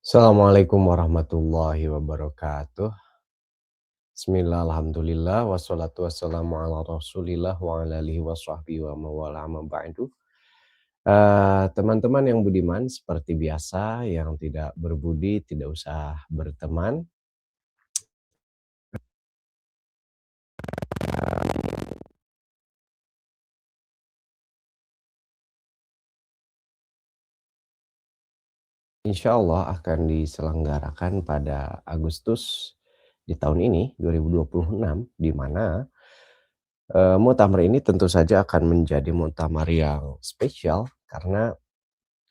Assalamualaikum warahmatullahi wabarakatuh. Bismillah, alhamdulillah, wassalatu wassalamu ala rasulillah wa ala alihi wa sahbihi wa mawala amma ba'du. Teman-teman yang budiman, seperti biasa, yang tidak berbudi tidak usah berteman. Insya Allah akan diselenggarakan pada Agustus di tahun ini, 2026, di mana muktamar ini tentu saja akan menjadi muktamar yang spesial karena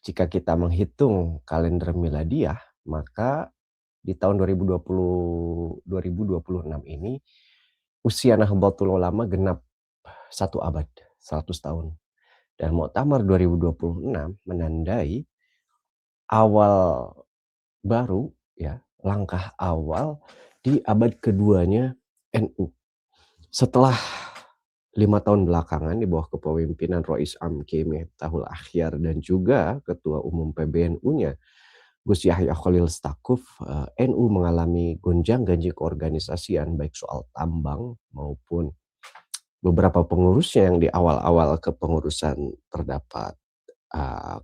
jika kita menghitung kalender miladiah, maka di tahun 2026 ini usia Nahdlatul Ulama genap 1 abad, 100 tahun. Dan Muktamar 2026 menandai awal baru, ya, langkah awal di abad keduanya NU. Setelah 5 tahun belakangan di bawah kepemimpinan Rois Am Kiai Miftahul Akhyar dan juga Ketua Umum PBNU-nya Gus Yahya Khalil Stakuf, NU mengalami gonjang-ganjing keorganisasian baik soal tambang maupun beberapa pengurusnya yang di awal-awal kepengurusan terdapat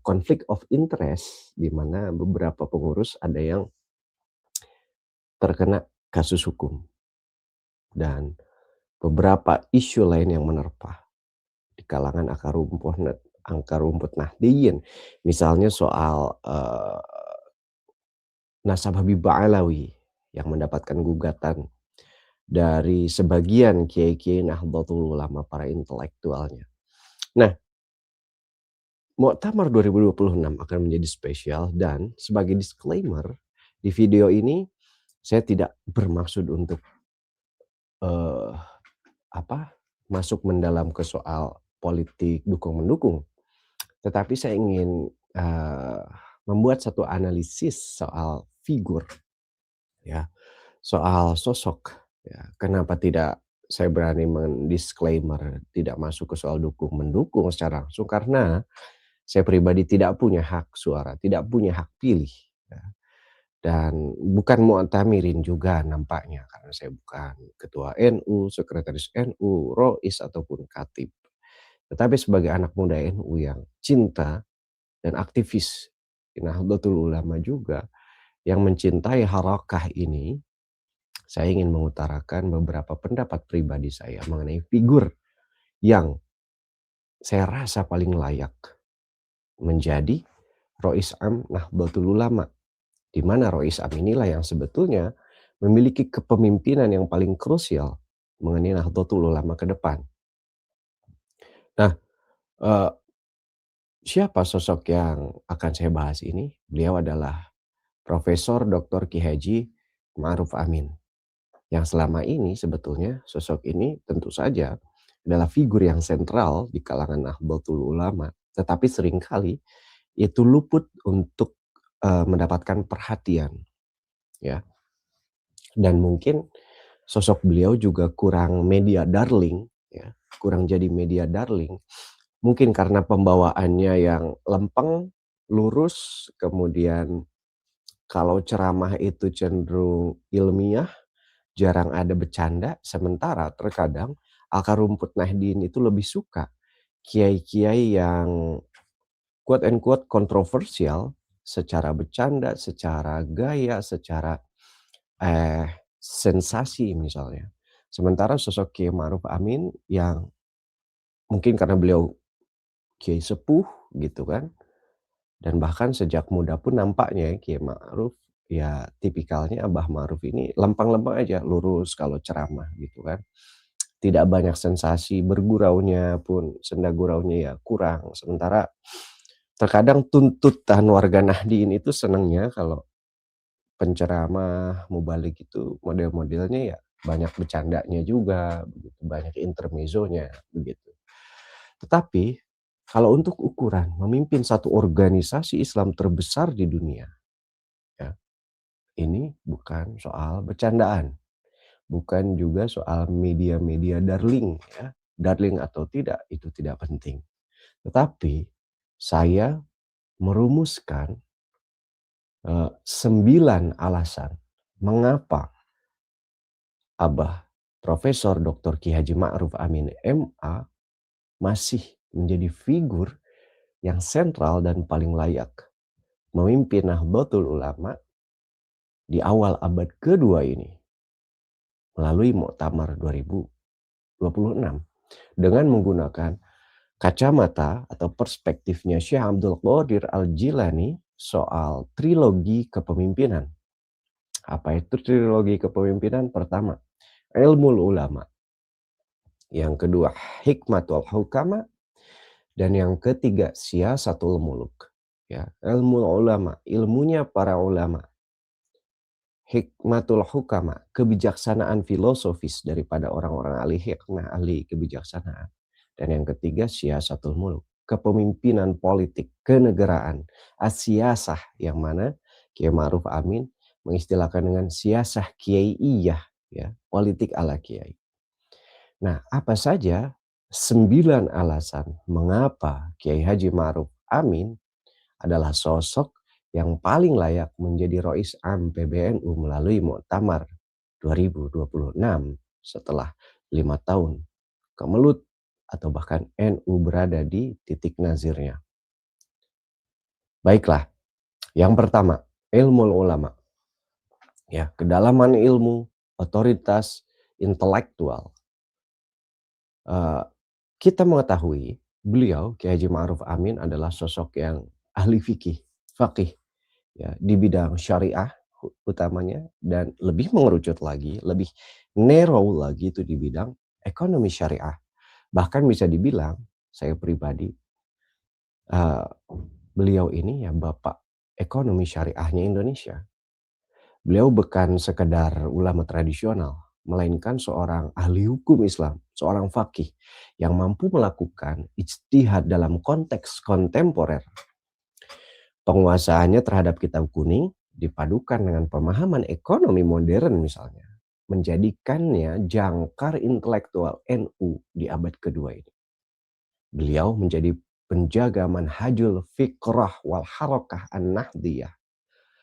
konflik of interest, di mana beberapa pengurus ada yang terkena kasus hukum dan beberapa isu lain yang menerpa di kalangan akar rumput Nahdliyin. Misalnya soal nasab Habib Ba'alawi yang mendapatkan gugatan dari sebagian kiai-kiai Nahdlatul Ulama, para intelektualnya. Nah, Muktamar 2026 akan menjadi spesial dan sebagai disclaimer, di video ini saya tidak bermaksud untuk eee, masuk mendalam ke soal politik dukung-mendukung, tetapi saya ingin membuat satu analisis soal figur, ya, soal sosok, ya. Kenapa tidak saya berani disclaimer tidak masuk ke soal dukung-mendukung secara langsung, karena saya pribadi tidak punya hak suara, tidak punya hak pilih, ya, dan bukan mu'tamirin juga nampaknya karena saya bukan ketua NU, sekretaris NU, rois ataupun khatib. Tetapi sebagai anak muda NU yang cinta dan aktivis Nahdlatul Ulama juga, yang mencintai harakah ini, saya ingin mengutarakan beberapa pendapat pribadi saya mengenai figur yang saya rasa paling layak menjadi Rois Am Nahdlatul Ulama, di mana Rois Am inilah yang sebetulnya memiliki kepemimpinan yang paling krusial mengenai Nahdlatul Ulama ke depan. Nah, eee, siapa sosok yang akan saya bahas ini? Beliau adalah Profesor Dr. Ki Haji Ma'ruf Amin, yang selama ini sebetulnya sosok ini tentu saja adalah figur yang sentral di kalangan Nahdlatul Ulama, tetapi seringkali itu luput untuk mendapatkan perhatian, ya. Dan mungkin sosok beliau juga kurang media darling, ya, kurang jadi media darling. Mungkin karena pembawaannya yang lempeng, lurus, kemudian kalau ceramah itu cenderung ilmiah, jarang ada bercanda, sementara terkadang akar rumput Nahdien itu lebih suka kiai-kiai yang quote and quote kontroversial secara bercanda, secara gaya, secara sensasi misalnya. Sementara sosok Kiai Ma'ruf Amin yang mungkin karena beliau kiai sepuh gitu kan, dan bahkan sejak muda pun nampaknya ya Kiai Ma'ruf ya tipikalnya Abah Ma'ruf ini lempeng-lempeng aja, lurus kalau ceramah gitu kan. Tidak banyak sensasi, berguraunya pun senda guraunya ya kurang. Sementara terkadang tuntutan warga Nahdien itu senangnya kalau penceramah, mubalik itu model-modelnya ya banyak bercandanya juga, begitu, banyak intermezzonya, begitu. Tetapi kalau untuk ukuran memimpin satu organisasi Islam terbesar di dunia, ya, ini bukan soal bercandaan, bukan juga soal media-media darling, ya. Darling atau tidak itu tidak penting. Tetapi saya merumuskan 9 alasan mengapa Abah Profesor Dr. Ki Haji Ma'ruf Amin MA masih menjadi figur yang sentral dan paling layak memimpin Nahdlatul Ulama di awal abad kedua ini melalui Muktamar 2026 dengan menggunakan kacamata atau perspektifnya Syekh Abdul Qadir Al-Jilani soal trilogi kepemimpinan. Apa itu trilogi kepemimpinan? Pertama, ilmu ulama. Yang kedua, hikmatul hukama. Dan yang ketiga, siasatul muluk. Ya, ilmu ulama, ilmunya para ulama. Hikmatul hukama, kebijaksanaan filosofis daripada orang-orang ahli hikmah, ahli kebijaksanaan. Dan yang ketiga, siasatul muluk, kepemimpinan politik, kenegaraan, asiasah, yang mana Kiai Ma'ruf Amin mengistilahkan dengan siasah kiaiiyah, ya, politik ala kiai. Nah, apa saja 9 alasan mengapa Kiai Haji Ma'ruf Amin adalah sosok yang paling layak menjadi Rois Am PBNU melalui Muktamar 2026 setelah 5 tahun kemelut atau bahkan NU berada di titik nazirnya. Baiklah, yang pertama, ilmu ulama. Ya, kedalaman ilmu, otoritas, intelektual. Kita mengetahui beliau Kiai Haji Ma'ruf Amin adalah sosok yang ahli faqih ya di bidang syariah utamanya, dan lebih mengerucut lagi, lebih narrow lagi itu di bidang ekonomi syariah. Bahkan bisa dibilang saya pribadi beliau ini ya bapak ekonomi syariahnya Indonesia. Beliau bukan sekedar ulama tradisional, melainkan seorang ahli hukum Islam, seorang faqih yang mampu melakukan ijtihad dalam konteks kontemporer. Penguasaannya terhadap kitab kuning dipadukan dengan pemahaman ekonomi modern misalnya, menjadikannya jangkar intelektual NU di abad kedua ini. Beliau menjadi penjaga manhajul fikrah wal harakah an-nahdiyah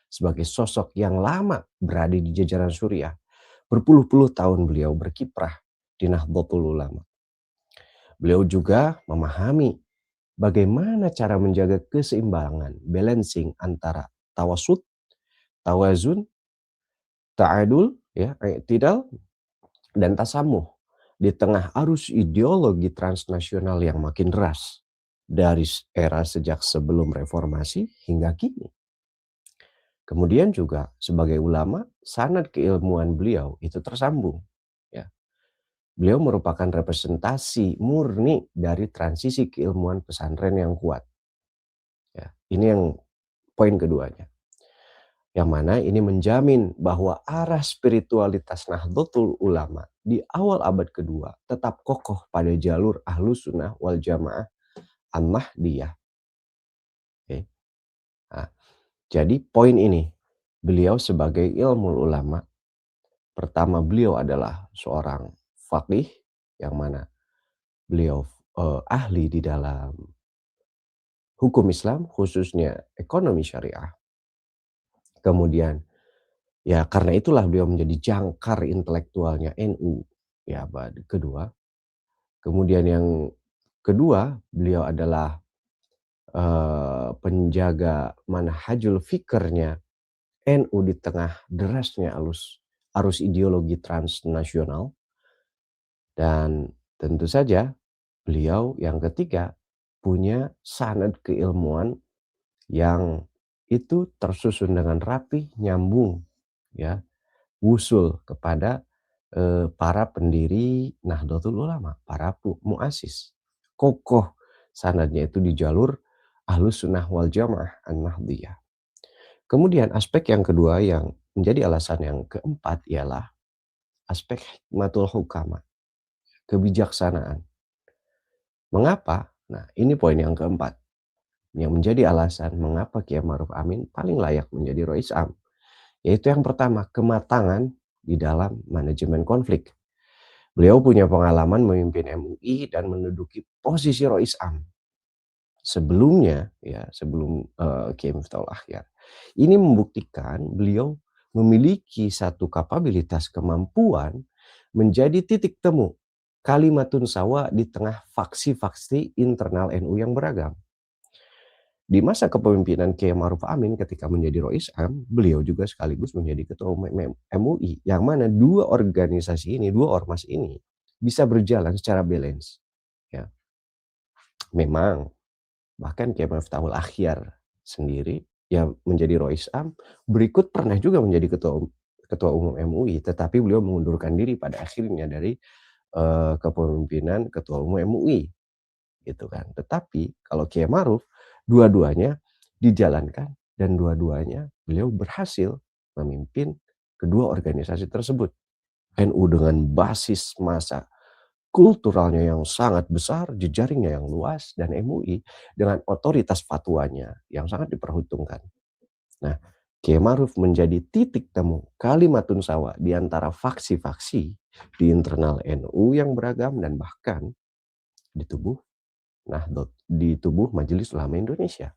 sebagai sosok yang lama berada di jajaran Suriah. Berpuluh-puluh tahun beliau berkiprah di Nahdlatul Ulama. Beliau juga memahami bagaimana cara menjaga keseimbangan, balancing antara tawasud, tawazun, ta'adul, ya, i'tidal, dan tasamuh di tengah arus ideologi transnasional yang makin deras dari era sejak sebelum reformasi hingga kini. Kemudian juga sebagai ulama, sanad keilmuan beliau itu tersambung. Ya. Beliau merupakan representasi murni dari transisi keilmuan pesantren yang kuat. Ya. Ini yang poin keduanya. Yang mana ini menjamin bahwa arah spiritualitas Nahdlatul Ulama di awal abad kedua tetap kokoh pada jalur Ahlus Sunnah wal Jamaah An-Nahdiyah. Okay. Nah, jadi poin ini, beliau sebagai ilmu ulama, pertama beliau adalah seorang faqih yang mana beliau ahli di dalam hukum Islam khususnya ekonomi syariah. Kemudian ya karena itulah beliau menjadi jangkar intelektualnya NU ya abad kedua. Kemudian yang kedua, beliau adalah penjaga manhajul fikirnya NU di tengah derasnya arus ideologi transnasional. Dan tentu saja beliau yang ketiga punya sanad keilmuan yang itu tersusun dengan rapi, nyambung, ya, wusul kepada para pendiri Nahdlatul Ulama, para muassis. Kokoh sanadnya itu di jalur Ahlus Sunnah wal Jamaah An-Nahdiyah. Kemudian aspek yang kedua yang menjadi alasan yang keempat ialah aspek hikmatul hukama, kebijaksanaan. Mengapa? Nah, ini poin yang keempat yang menjadi alasan mengapa Kiai Ma'ruf Amin paling layak menjadi Rois Am. Yaitu yang pertama, kematangan di dalam manajemen konflik. Beliau punya pengalaman memimpin MUI dan menduduki posisi Rois Am. Sebelumnya, ya sebelum Kiai Miftahul Akhyar, Ini membuktikan beliau memiliki satu kapabilitas kemampuan menjadi titik temu kalimatun sawa di tengah faksi-faksi internal NU yang beragam. Di masa kepemimpinan Kiai Ma'ruf Amin ketika menjadi Rois Am, beliau juga sekaligus menjadi ketua umum MUI, yang mana dua organisasi ini, dua ormas ini bisa berjalan secara balance. Ya, memang bahkan Kiai Miftahul Akhyar sendiri yang menjadi Rois Am berikut pernah juga menjadi ketua umum MUI, tetapi beliau mengundurkan diri pada akhirnya dari kepemimpinan ketua umum MUI. Gitu kan. Tetapi kalau Kiai Ma'ruf, dua-duanya dijalankan dan dua-duanya beliau berhasil memimpin kedua organisasi tersebut. NU dengan basis massa kulturalnya yang sangat besar, jejaringnya yang luas, dan MUI dengan otoritas fatwanya yang sangat diperhitungkan. Nah, Kiai Ma'ruf menjadi titik temu kalimatun sawa di antara faksi-faksi di internal NU yang beragam dan bahkan di tubuh di tubuh Majelis Ulama Indonesia.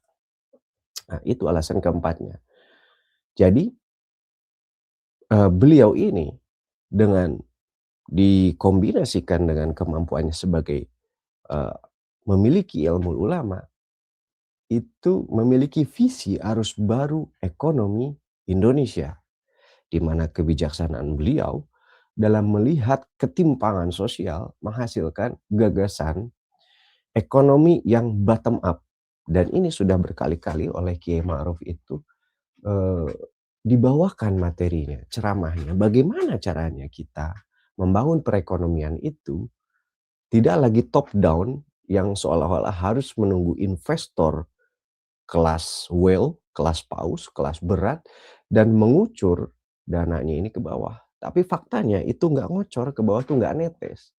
Nah, itu alasan keempatnya. Jadi, beliau ini dengan dikombinasikan dengan kemampuannya sebagai, eee, memiliki ilmu ulama, itu memiliki visi arus baru ekonomi Indonesia, di mana kebijaksanaan beliau dalam melihat ketimpangan sosial menghasilkan gagasan ekonomi yang bottom up. Dan ini sudah berkali-kali oleh Kiai Ma'ruf itu Eee, dibawakan materinya, ceramahnya, bagaimana caranya kita membangun perekonomian itu tidak lagi top down yang seolah-olah harus menunggu investor kelas whale, kelas paus, kelas berat dan mengucur dananya ini ke bawah. Tapi faktanya itu nggak ngocor ke bawah, tuh nggak netes.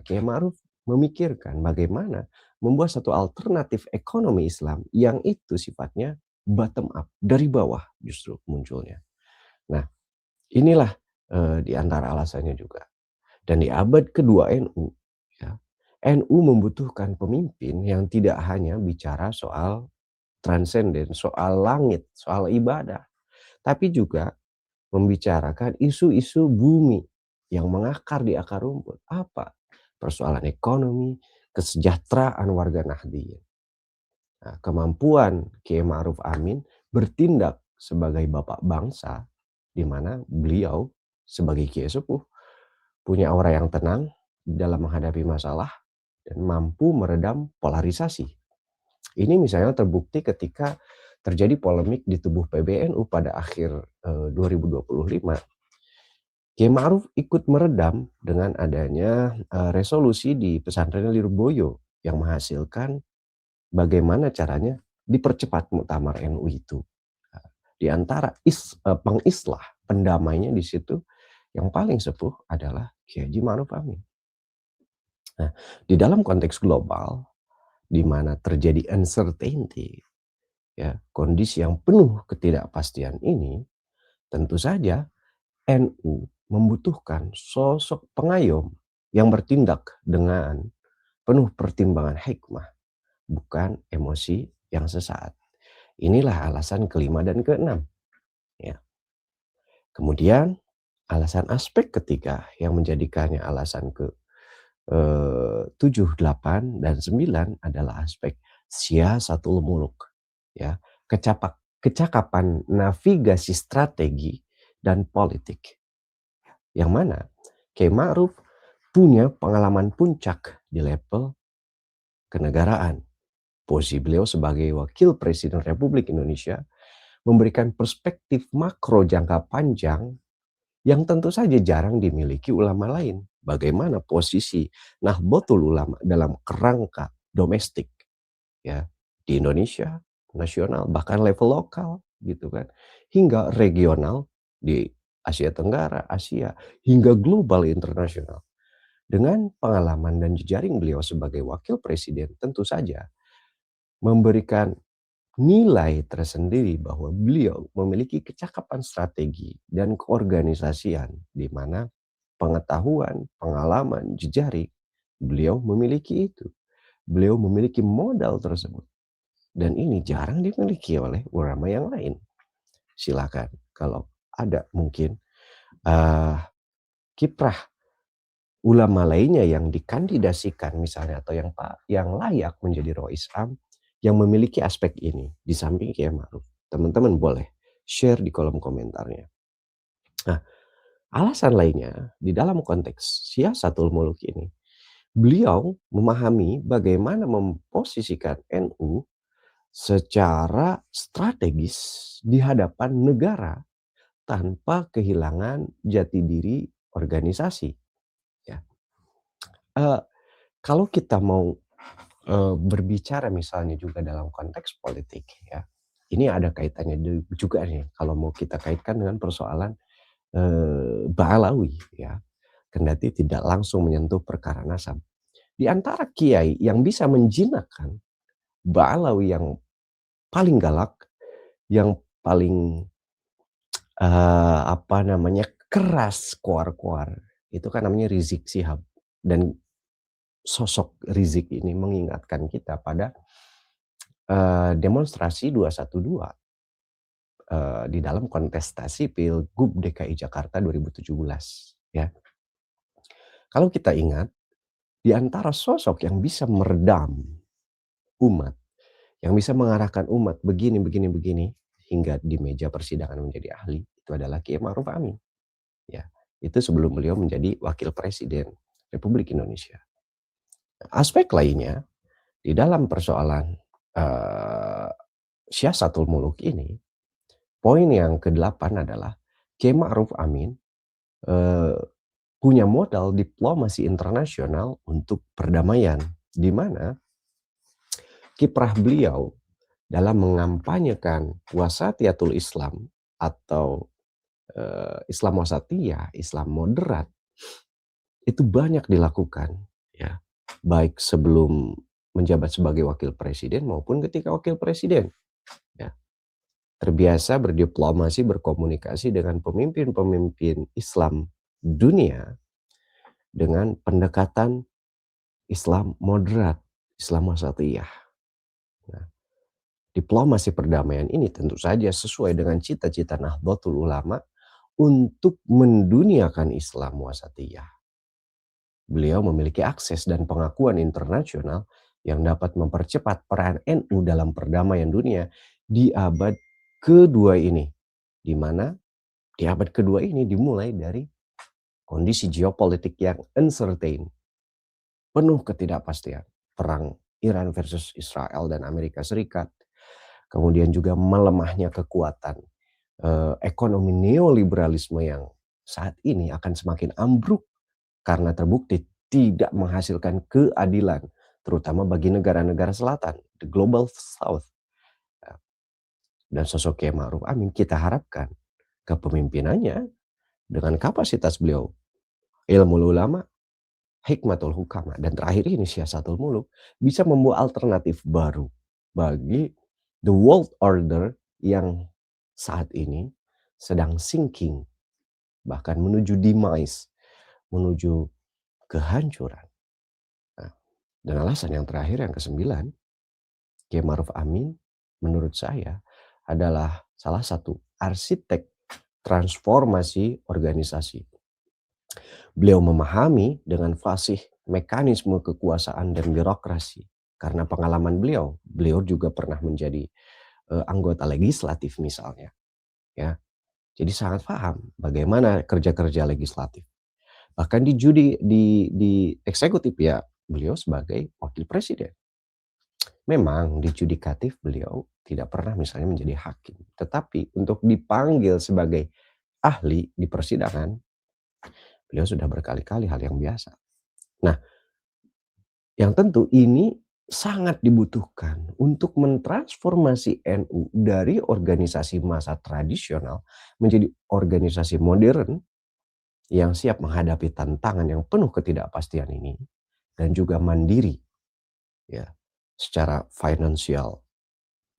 Kiai Ma'ruf memikirkan bagaimana membuat satu alternatif ekonomi Islam yang itu sifatnya bottom up, dari bawah justru munculnya. Nah, inilah, di antara alasannya juga. Dan di abad kedua NU, ya, NU membutuhkan pemimpin yang tidak hanya bicara soal transenden, soal langit, soal ibadah, tapi juga membicarakan isu-isu bumi yang mengakar di akar rumput. Apa? Persoalan ekonomi, kesejahteraan warga Nahdliyin. Nah, kemampuan Kiai Ma'ruf Amin bertindak sebagai bapak bangsa, di mana beliau sebagai Kiai Sepuh punya aura yang tenang dalam menghadapi masalah dan mampu meredam polarisasi. Ini misalnya terbukti ketika terjadi polemik di tubuh PBNU pada akhir 2025. Kiai Ma'ruf ikut meredam dengan adanya resolusi di pesantren Lirboyo yang menghasilkan bagaimana caranya dipercepat muktamar NU itu. Di antara pengislah, pendamainya di situ yang paling sepuh adalah Kiai Haji Ma'ruf Amin. Nah, di dalam konteks global di mana terjadi uncertainty, ya, kondisi yang penuh ketidakpastian ini, tentu saja NU membutuhkan sosok pengayom yang bertindak dengan penuh pertimbangan hikmah, bukan emosi yang sesaat. Inilah alasan kelima dan keenam. Ya. Kemudian alasan aspek ketiga yang menjadikannya alasan ke 7, 8, dan 9 adalah aspek siasatul muluk. Ya, kecakapan navigasi strategi dan politik. Yang mana Kiai Ma'ruf punya pengalaman puncak di level kenegaraan. Posisi beliau sebagai Wakil Presiden Republik Indonesia memberikan perspektif makro jangka panjang yang tentu saja jarang dimiliki ulama lain. Bagaimana posisi Nahdlatul Ulama dalam kerangka domestik, ya, di Indonesia, nasional, bahkan level lokal gitu kan, hingga regional di Asia Tenggara, Asia, hingga global internasional. Dengan pengalaman dan jejaring beliau sebagai wakil presiden tentu saja memberikan nilai tersendiri bahwa beliau memiliki kecakapan strategi dan keorganisasian di mana pengetahuan, pengalaman, jejaring beliau memiliki itu. Beliau memiliki modal tersebut. dan ini jarang dimiliki oleh ulama yang lain. Silakan kalau ada mungkin, eee, kiprah ulama lainnya yang dikandidasikan misalnya atau yang layak menjadi Rois Am yang memiliki aspek ini di samping Kiai Ma'ruf. Teman-teman boleh share di kolom komentarnya. Nah, alasan lainnya di dalam konteks Siasatul Muluk ini, beliau memahami bagaimana memposisikan NU secara strategis di hadapan negara tanpa kehilangan jati diri organisasi, ya. Eee, Kalau kita mau, berbicara misalnya juga dalam konteks politik ya, ini ada kaitannya juga nih kalau mau kita kaitkan dengan persoalan, Ba'alawi ya, kendati tidak langsung menyentuh perkara nasab. Di antara kiai yang bisa menjinakkan Ba'alawi yang paling galak, yang paling, apa namanya, keras kuar-kuar, itu kan namanya Rizik Syihab. Dan sosok Rizik ini mengingatkan kita pada, demonstrasi 212, di dalam kontestasi Pilgub DKI Jakarta 2017 ya. Kalau kita ingat, di antara sosok yang bisa meredam umat, yang bisa mengarahkan umat begini begini begini, hingga di meja persidangan menjadi ahli, itu adalah Kiai Ma'ruf Amin, ya. Itu sebelum beliau menjadi wakil presiden Republik Indonesia. Aspek lainnya, di dalam persoalan, eee, Syiasatul Muluk ini, poin yang ke-8 adalah Kiai Ma'ruf Amin, eee, punya modal diplomasi internasional untuk perdamaian, di mana kiprah beliau dalam mengampanyekan wasatiyatul Islam atau, Islam wasatiyah, Islam moderat, itu banyak dilakukan ya, baik sebelum menjabat sebagai wakil presiden maupun ketika wakil presiden, ya. Terbiasa berdiplomasi, berkomunikasi dengan pemimpin-pemimpin Islam dunia dengan pendekatan Islam moderat, Islam wasatiyah. Nah, diplomasi perdamaian ini tentu saja sesuai dengan cita-cita Nahdlatul Ulama untuk menduniakan Islam wasatiyah. Beliau memiliki akses dan pengakuan internasional yang dapat mempercepat peran NU dalam perdamaian dunia di abad kedua ini, di mana di abad kedua ini dimulai dari kondisi geopolitik yang uncertain, penuh ketidakpastian, perang Iran versus Israel dan Amerika Serikat, kemudian juga melemahnya kekuatan ekonomi neoliberalisme yang saat ini akan semakin ambruk karena terbukti tidak menghasilkan keadilan, terutama bagi negara-negara selatan, the global south. Dan sosok Kiai Ma'ruf Amin kita harapkan kepemimpinannya dengan kapasitas beliau, ilmu ulama, hikmatul hukama, dan terakhir ini siasatul muluk, bisa membawa alternatif baru bagi the world order yang saat ini sedang sinking, bahkan menuju demise, menuju kehancuran. Nah, dan alasan yang terakhir yang ke-9, Kiai Ma'ruf Amin menurut saya adalah salah satu arsitek transformasi organisasi. Beliau memahami dengan fasih mekanisme kekuasaan dan birokrasi. Karena pengalaman beliau, beliau juga pernah menjadi anggota legislatif misalnya, ya. Jadi sangat paham bagaimana kerja-kerja legislatif. Bahkan di eksekutif ya, beliau sebagai wakil presiden. Memang di judikatif beliau tidak pernah misalnya menjadi hakim, tetapi untuk dipanggil sebagai ahli di persidangan, beliau sudah berkali-kali, hal yang biasa. Nah, yang tentu ini sangat dibutuhkan untuk mentransformasi NU dari organisasi massa tradisional menjadi organisasi modern yang siap menghadapi tantangan yang penuh ketidakpastian ini dan juga mandiri, ya, secara finansial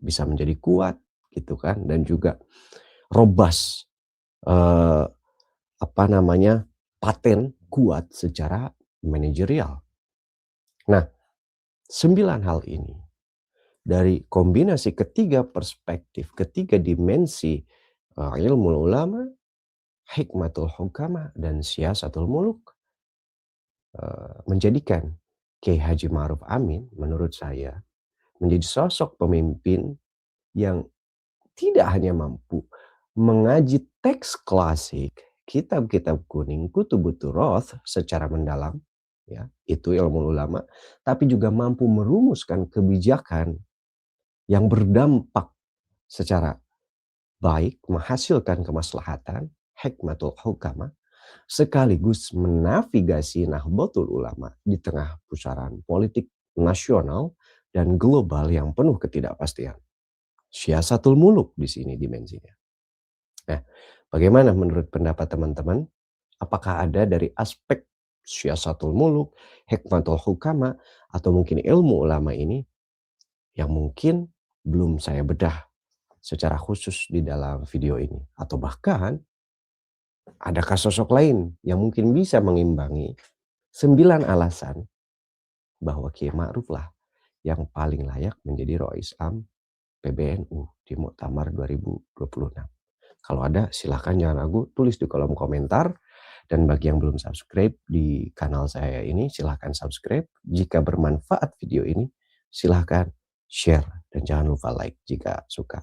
bisa menjadi kuat gitu kan, dan juga robust, eee, apa namanya, paten kuat secara manajerial. Nah, 9 hal ini dari kombinasi ketiga perspektif, ketiga dimensi, ilmu ulama, hikmatul hukama, dan siasatul muluk, menjadikan Kiai Haji Ma'ruf Amin menurut saya menjadi sosok pemimpin yang tidak hanya mampu mengaji teks klasik, kitab-kitab kuning, kutubut turoth secara mendalam, ya, itu ilmu ulama, tapi juga mampu merumuskan kebijakan yang berdampak secara baik, menghasilkan kemaslahatan, hikmatul hukama, sekaligus menavigasi Nahdlatul Ulama di tengah pusaran politik nasional dan global yang penuh ketidakpastian. Siasatul muluk di sini dimensinya. Nah, bagaimana menurut pendapat teman-teman? Apakah ada dari aspek siasatul muluk, hikmatul hukama, atau mungkin ilmu ulama ini yang mungkin belum saya bedah secara khusus di dalam video ini? Atau bahkan adakah sosok lain yang mungkin bisa mengimbangi 9 alasan bahwa Kiai Ma'ruf lah yang paling layak menjadi Rois Am PBNU di Muktamar 2026. Kalau ada silahkan jangan ragu tulis di kolom komentar, dan bagi yang belum subscribe di kanal saya ini silahkan subscribe. Jika bermanfaat video ini silahkan share dan jangan lupa like jika suka.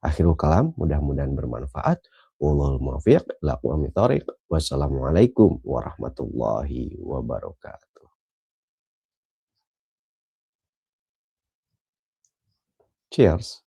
Akhirul kalam, mudah-mudahan bermanfaat. Wallahul muwaffiq ila aqwamit thoriq. Wassalamualaikum warahmatullahi wabarakatuh. Cheers.